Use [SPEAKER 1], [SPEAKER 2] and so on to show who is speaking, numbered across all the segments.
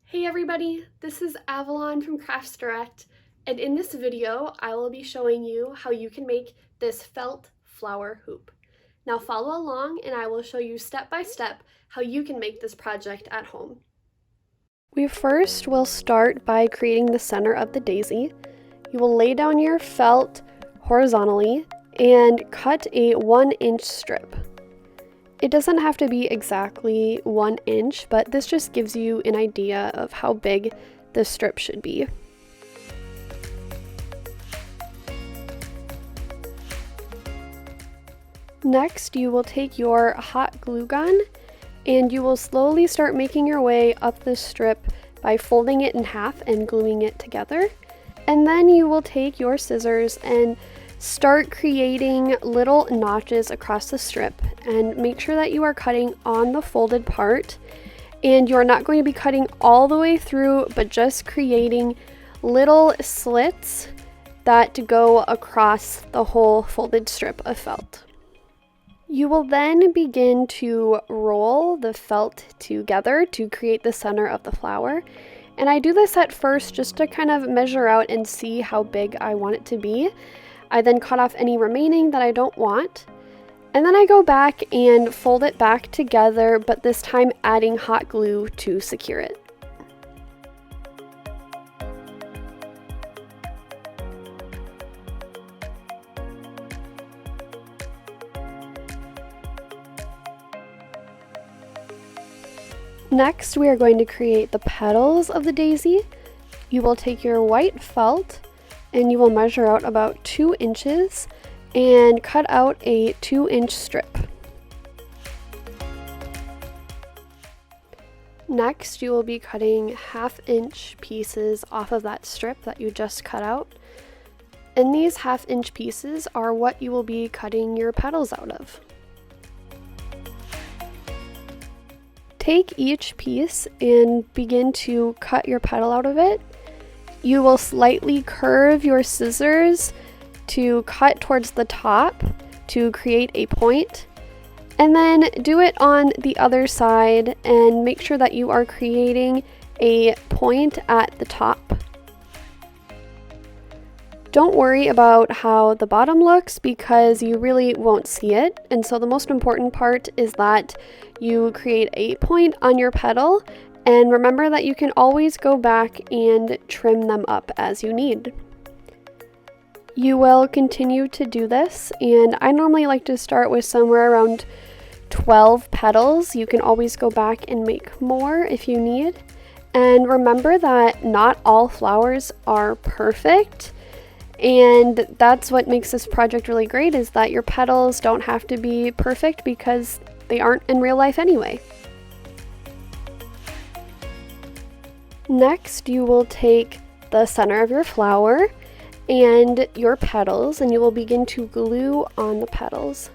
[SPEAKER 1] Hey everybody, this is Avalon from Crafts Direct, and in this video I will be showing you how you can make this felt flower hoop. Now follow along and I will show you step by step how you can make this project at home. We first will start by creating the center of the daisy. You will lay down your felt horizontally and cut a 1-inch strip. It doesn't have to be exactly 1 inch, but this just gives you an idea of how big the strip should be. Next, you will take your hot glue gun and you will slowly start making your way up the strip by folding it in half and gluing it together. And then you will take your scissors and start creating little notches across the strip, and make sure that you are cutting on the folded part, and you are not going to be cutting all the way through, but just creating little slits that go across the whole folded strip of felt. You will then begin to roll the felt together to create the center of the flower. And I do this at first just to kind of measure out and see how big I want it to be. I then cut off any remaining that I don't want, and then I go back and fold it back together, but this time adding hot glue to secure it. Next, we are going to create the petals of the daisy. You will take your white felt and you will measure out about 2 inches and cut out a 2-inch strip. Next, you will be cutting 1/2-inch pieces off of that strip that you just cut out. And these 1/2-inch pieces are what you will be cutting your petals out of. Take each piece and begin to cut your petal out of it. You will slightly curve your scissors to cut towards the top to create a point, and then do it on the other side and make sure that you are creating a point at the top. Don't worry about how the bottom looks because you really won't see it, and so the most important part is that you create a point on your petal. And remember that you can always go back and trim them up as you need. You will continue to do this, and I normally like to start with somewhere around 12 petals. You can always go back and make more if you need. And remember that not all flowers are perfect, and that's what makes this project really great, is that your petals don't have to be perfect because they aren't in real life anyway. Next, you will take the center of your flower and your petals, and you will begin to glue on the petals.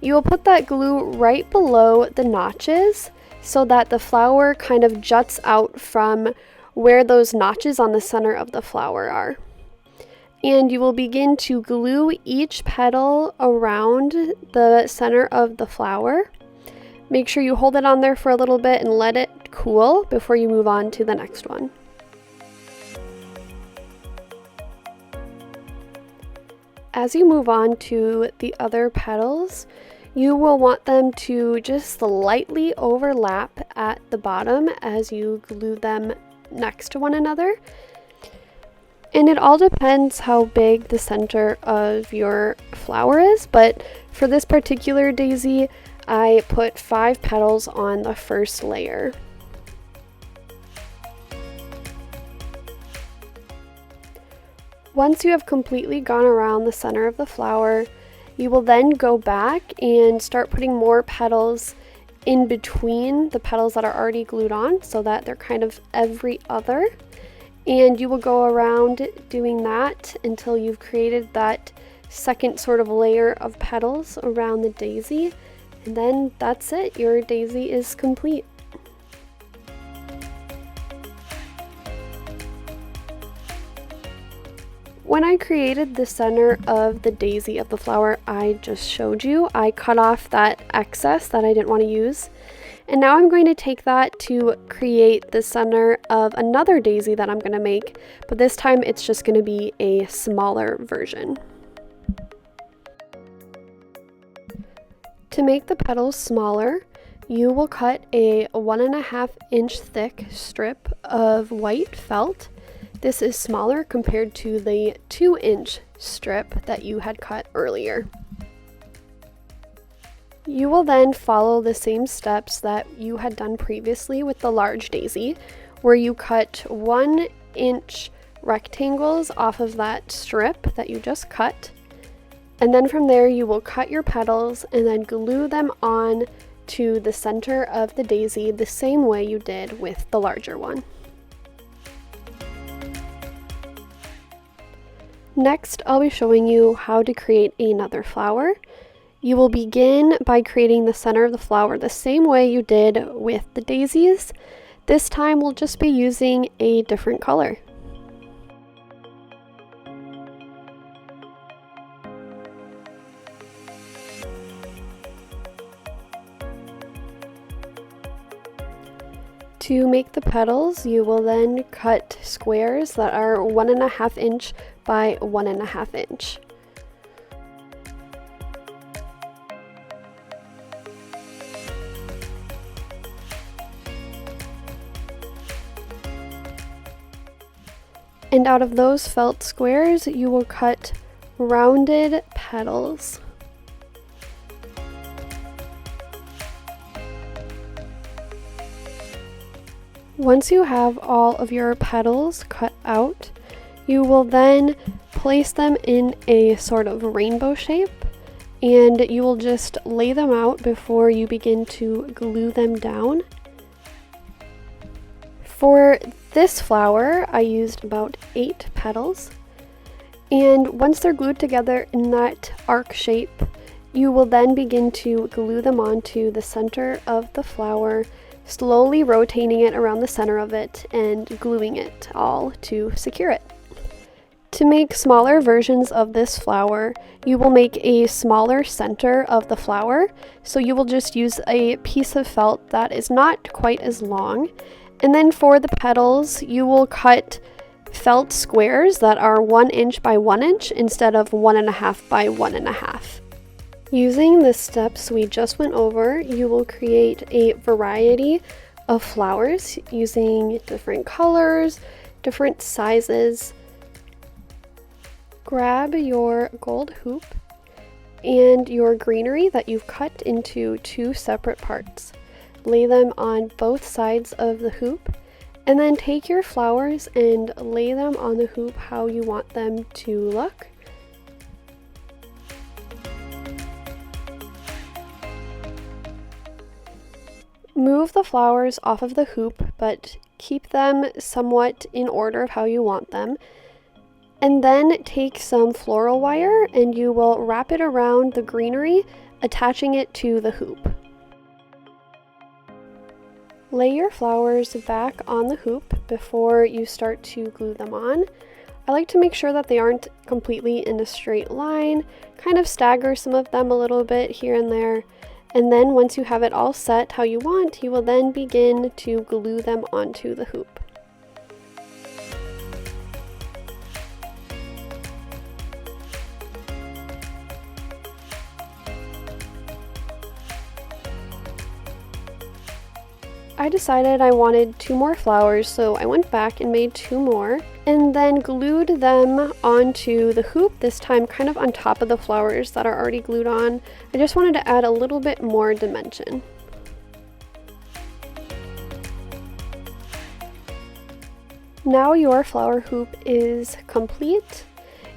[SPEAKER 1] You will put that glue right below the notches so that the flower kind of juts out from where those notches on the center of the flower are. And you will begin to glue each petal around the center of the flower. Make sure you hold it on there for a little bit and let it cool before you move on to the next one. As you move on to the other petals, you will want them to just slightly overlap at the bottom as you glue them next to one another. And it all depends how big the center of your flower is, but for this particular daisy, I put 5 petals on the first layer. Once you have completely gone around the center of the flower, you will then go back and start putting more petals in between the petals that are already glued on so that they're kind of every other. And you will go around doing that until you've created that second sort of layer of petals around the daisy. And then that's it, your daisy is complete. When I created the center of the daisy of the flower I just showed you, I cut off that excess that I didn't want to use. And now I'm going to take that to create the center of another daisy that I'm going to make, but this time it's just going to be a smaller version. To make the petals smaller, you will cut a 1.5 inch thick strip of white felt. This is smaller compared to the 2 inch strip that you had cut earlier. You will then follow the same steps that you had done previously with the large daisy, where you cut 1 inch rectangles off of that strip that you just cut. And then from there you will cut your petals and then glue them on to the center of the daisy the same way you did with the larger one. Next, I'll be showing you how to create another flower. You will begin by creating the center of the flower the same way you did with the daisies. This time we'll just be using a different color. To make the petals, you will then cut squares that are 1.5 inch by 1.5 inch. And out of those felt squares, you will cut rounded petals. Once you have all of your petals cut out, you will then place them in a sort of rainbow shape, and you will just lay them out before you begin to glue them down. For this flower, I used about 8 petals, and once they're glued together in that arc shape, you will then begin to glue them onto the center of the flower, slowly rotating it around the center of it and gluing it all to secure it. To make smaller versions of this flower, you will make a smaller center of the flower, so you will just use a piece of felt that is not quite as long. And then for the petals, you will cut felt squares that are 1 inch by 1 inch instead of 1.5 by 1.5. Using the steps we just went over, you will create a variety of flowers using different colors, different sizes. Grab your gold hoop and your greenery that you've cut into 2 separate parts. Lay them on both sides of the hoop, and then take your flowers and lay them on the hoop how you want them to look. Move the flowers off of the hoop, but keep them somewhat in order of how you want them. And then take some floral wire and you will wrap it around the greenery, attaching it to the hoop. Lay your flowers back on the hoop before you start to glue them on. I like to make sure that they aren't completely in a straight line, kind of stagger some of them a little bit here and there. And then once you have it all set how you want, you will then begin to glue them onto the hoop. I decided I wanted 2 more flowers, so I went back and made 2 more and then glued them onto the hoop, this time kind of on top of the flowers that are already glued on. I just wanted to add a little bit more dimension. Now your flower hoop is complete.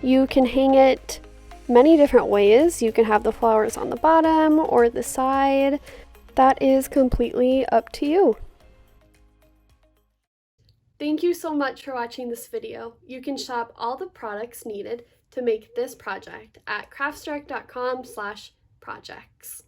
[SPEAKER 1] You can hang it many different ways. You can have the flowers on the bottom or the side. That is completely up to you. Thank you so much for watching this video. You can shop all the products needed to make this project at craftsdirect.com/projects.